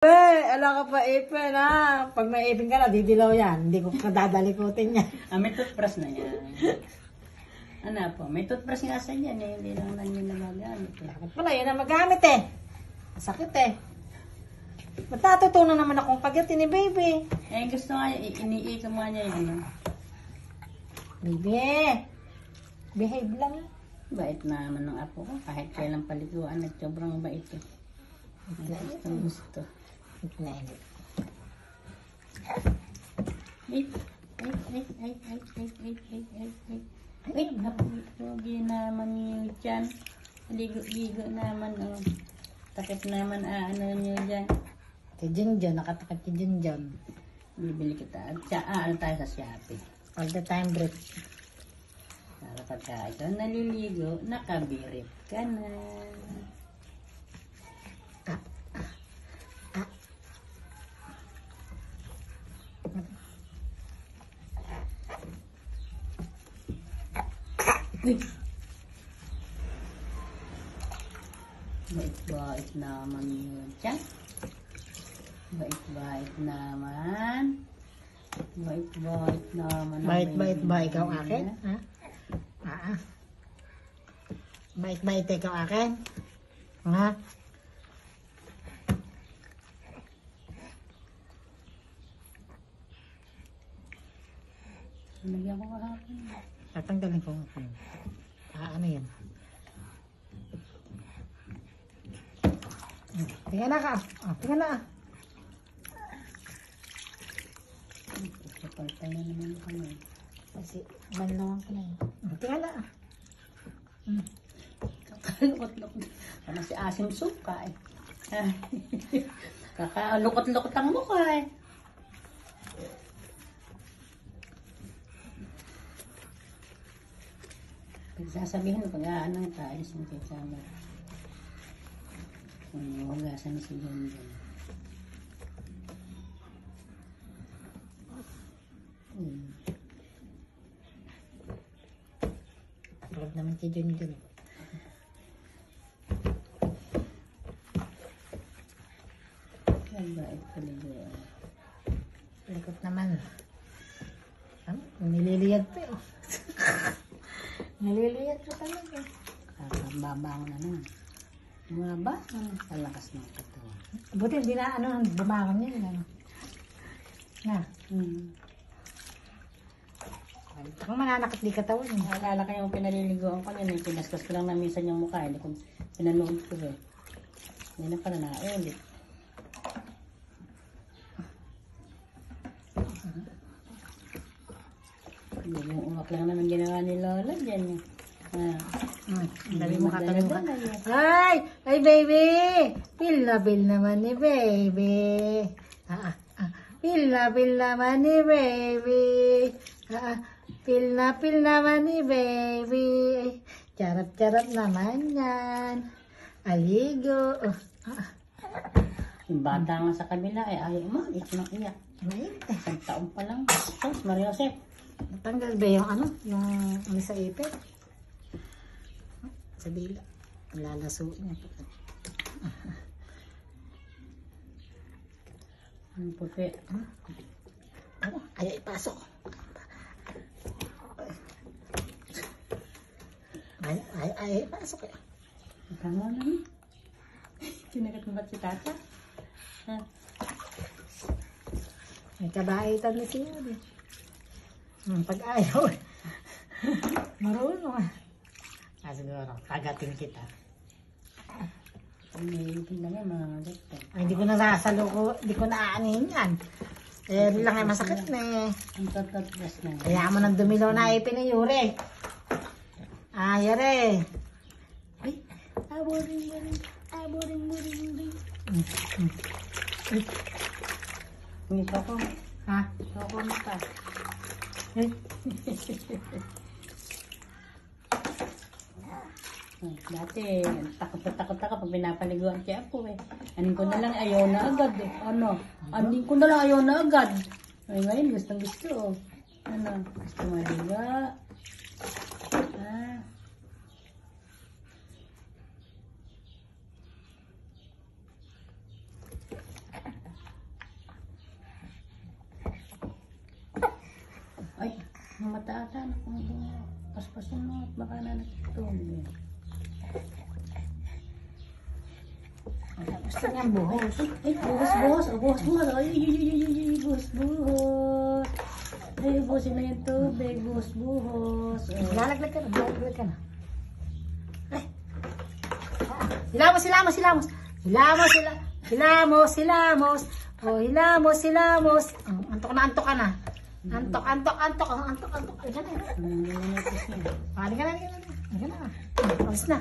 Ala ka pa ipin ha. Pag may ipin ka na, didilaw yan. Hindi ko kadadalikutin yan. May toothbrush na yan. Ano po, may toothbrush nga sa yan eh. Hindi lang yun nagagamit eh. Bakit pala yun ang magamit eh. Masakit eh. Ba't natutunan naman akong kagatin ni baby? Eh gusto nga, iniikam nga niya yun. Baby, behave lang. Bait naman ng apo ko. Kahit kailang paliguan at sobrang bait eh. Gustong gusto. Na hindi. Ay, napugi naman yun dyan. Ligo-ligo naman, oh. Takip naman, ano nyo dyan. Si Junjun, nakatakot si Junjun. Bibili kita. Ano tayo sa Shopee. All the time break. Para pagka ikaw naliligo, nakabirit ka na. Bait-bait naman yun dyan. Bait-bait naman. Bait-bait naman. Bait-bait ba ikaw akin? Ha? Bait-bait ikaw akin? Ha? Nagyan ko kahapon. Tatanggalin ko nga. Ano yan? Tingnan na ka. Tingnan na. Kapalta na naman kami. Kasi banlawan ko na yun. Tingnan na. Kakalukot-lukot. Parang si Asim Suka eh. Kakalukot-lukot ang mukha eh. Sasabihin pag aanang tayo sa kasama. Hugasan na si John John. Tulad naman si Junjun. Nagbayad paliguan. Likot naman. Nililiyag pa eh. Nililiyag pa talaga. Babangon na naman. Bumaba sa lakas ng katawan. Buti hindi na bumangon yun. Ano? Na. Kung mananakit di katawan eh. Naalala ko yung pinaliliguan ko yun. Pinaskas ko lang na minsan yung mukha. Hindi ko pinanood ko eh. Hindi na pala naulit. Yung umak lang naman ginawa ni Lola dyan eh. Dami mo kakalimutan. Ay baby! Feel naman ni baby. Feel naman ni baby. Feel naman ni baby. Charap-charap naman yan. Aligo. Yung bata nga sa kabila ay ayaw umalit ng iyak. Isang taon pa lang. Tapos Maria Jose. Natanggal ba yung yung sa ipit? Sa dila. Lalasuin niya. Ang puti. Ayaw ipasok. Ayaw ipasok eh. Tama naman. Kinagat mo ba't si Tata? May kabaitan na siya. Pag ayaw eh. Marunong ah. Siguro, kagatin kita. Hindi na nga mga gato. Ay, hindi ko nasasalo ko, hindi ko naaanin yan. Eh, lang ay masakit na eh. Ang tatatras na. Kaya mo nang dumilaw na ipin ni Yuri. Yari. Ay, aboring. May soko. Ha? Soko mo ka. Dati, takot ako pag pinapaliguan siya ako eh. Anin ko na lang, ayaw na agad eh. Anin ko na lang, ayaw na agad. Ay, ngayon, gustong gusto. Gusto maliga. Mataata na kung paspasin mo at baka na natutulog. Gusto niyang buhos. Ay, buhos. Ay, buhos. Ay, ubusin na yung tubig. Buhos. Lalaglag ka na. Ay. Hilamos. Oh, hilamos. Antok ka na. Antok. Halika na. Halika na. Alis na.